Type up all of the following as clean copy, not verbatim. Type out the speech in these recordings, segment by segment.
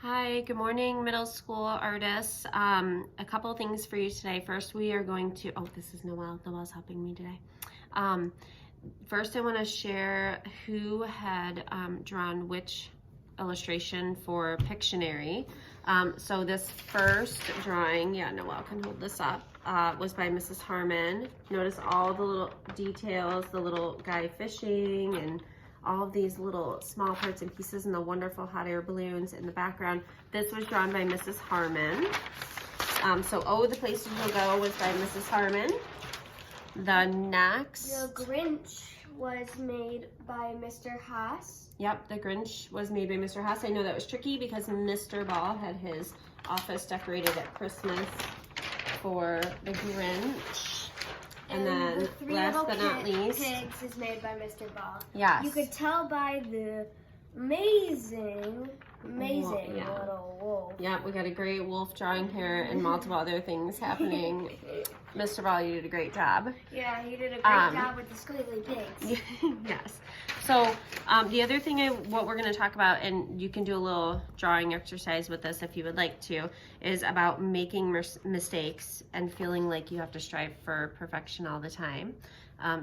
Hi, good morning, middle school artists. A couple things for you today. First, we are going to, this is Noelle. Noelle's helping me today. First, I want to share who had drawn which illustration for Pictionary. So this first drawing, Noelle can hold this up, was by Mrs. Harmon. Notice all the little details, the little guy fishing and all of these little small parts and pieces and the wonderful hot air balloons in the background. This was drawn by Mrs. Harmon. So Oh, the Places You'll Go was by Mrs. Harmon. The next... The Grinch was made by Mr. Haas. Yep, the Grinch was made by Mr. Haas. I know that was tricky because Mr. Ball had his office decorated at Christmas for the Grinch. And then, the Three last Little but not least, Pigs is made by Mr. Ball. Yes. You could tell by the amazing Yeah. little wolf. Yeah, we got a great wolf drawing here and multiple other things happening. Mr. Ball, you did a great job. Yeah, he did a great job with the squiggly pigs. Yes. So the other thing what we're going to talk about, and you can do a little drawing exercise with this if you would like to, is about making mistakes and feeling like you have to strive for perfection all the time.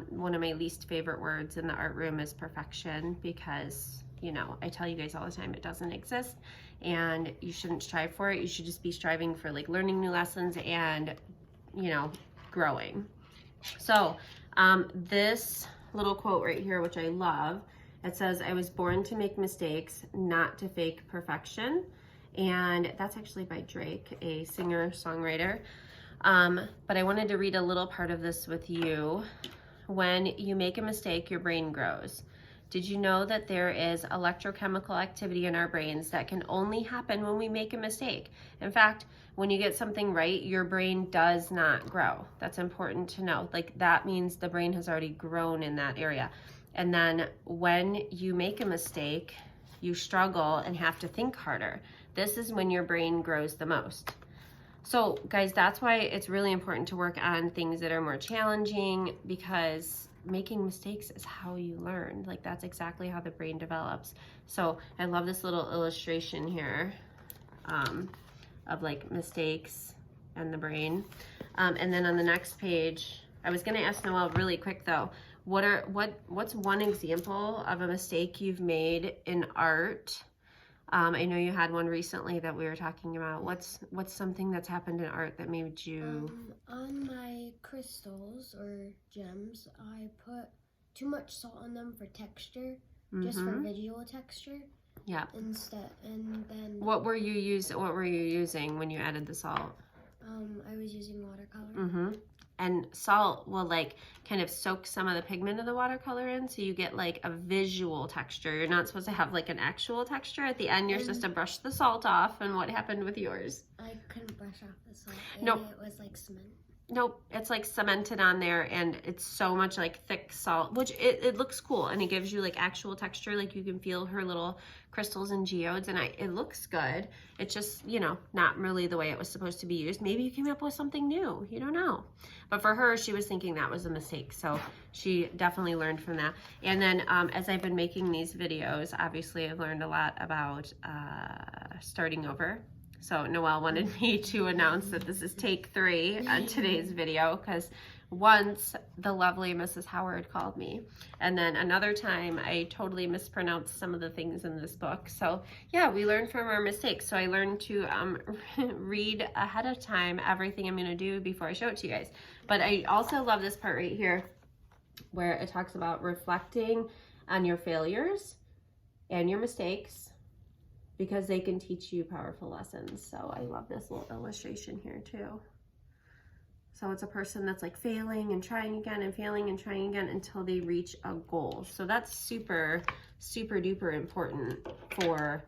One of my least favorite words in the art room is perfection because, you know, I tell you guys all the time it doesn't exist and you shouldn't strive for it. You should just be striving for like learning new lessons and, you know, growing. So this little quote right here, which I love, it says, "I was born to make mistakes, not to fake perfection." And that's actually by Drake, a singer-songwriter. But I wanted to read a little part of this with you. When you make a mistake, your brain grows. Did you know that there is electrochemical activity in our brains that can only happen when we make a mistake? In fact, when you get something right, your brain does not grow. That's important to know. Like, that means the brain has already grown in that area. And then when you make a mistake, you struggle and have to think harder. This is when your brain grows the most. So guys, that's why it's really important to work on things that are more challenging, because making mistakes is how you learn. Like, that's exactly how the brain develops. So I love this little illustration here of like mistakes and the brain. And then on the next page, I was gonna ask Noelle really quick though, what's one example of a mistake you've made in art? I know you had one recently that we were talking about. What's something that's happened in art that made you... On my crystals or gems, I put too much salt on them for texture, just for visual texture. Yeah. Instead, and then What were you using when you added the salt? I was using watercolor. And salt will like kind of soak some of the pigment of the watercolor in, so you get like a visual texture. You're not supposed to have like an actual texture. At the end, you're supposed to brush the salt off. And what happened with yours? I couldn't brush off the salt. Nope. It was like cement. Nope, it's like cemented on there, and it's so much like thick salt, which it looks cool, and it gives you like actual texture. Like, you can feel her little crystals and geodes, and it looks good. It's just, you know, not really the way it was supposed to be used. Maybe you came up with something new, you don't know. But for her, she was thinking that was a mistake, so she definitely learned from that. And then as I've been making these videos, obviously I've learned a lot about starting over. So Noelle wanted me to announce that this is take 3 on today's video, because once the lovely Mrs. Howard called me, and then another time I totally mispronounced some of the things in this book. So yeah, we learn from our mistakes. So I learned to read ahead of time everything I'm gonna do before I show it to you guys. But I also love this part right here where it talks about reflecting on your failures and your mistakes, because they can teach you powerful lessons. So I love this little illustration here too. So it's a person that's like failing and trying again and failing and trying again until they reach a goal. So that's super, super duper important for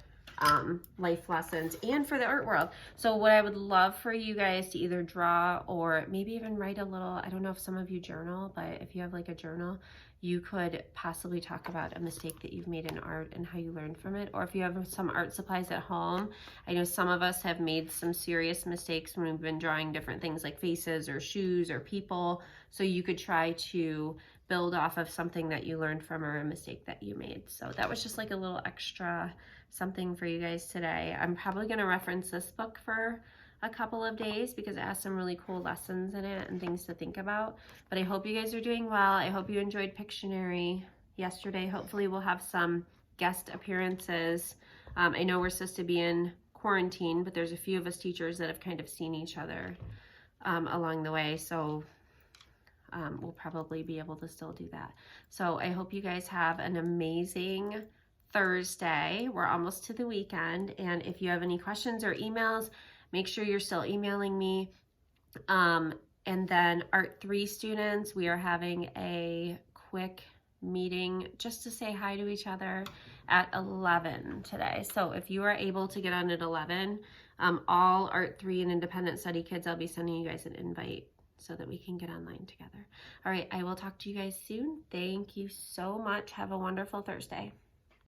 life lessons and for the art world. So what I would love for you guys to either draw or maybe even write a little, I don't know if some of you journal, but if you have like a journal, you could possibly talk about a mistake that you've made in art and how you learned from it. Or if you have some art supplies at home, I know some of us have made some serious mistakes when we've been drawing different things like faces or shoes or people. So you could try to build off of something that you learned from or a mistake that you made. So that was just like a little extra something for you guys today. I'm probably going to reference this book for a couple of days because it has some really cool lessons in it and things to think about. But I hope you guys are doing well. I hope you enjoyed Pictionary yesterday. Hopefully we'll have some guest appearances. I know we're supposed to be in quarantine, but there's a few of us teachers that have kind of seen each other along the way. So we'll probably be able to still do that. So I hope you guys have an amazing Thursday. We're almost to the weekend. And if you have any questions or emails, make sure you're still emailing me. And then Art 3 students, we are having a quick meeting just to say hi to each other at 11 today. So if you are able to get on at 11, all Art 3 and Independent Study kids, I'll be sending you guys an invite so that we can get online together. All right, I will talk to you guys soon. Thank you so much. Have a wonderful Thursday.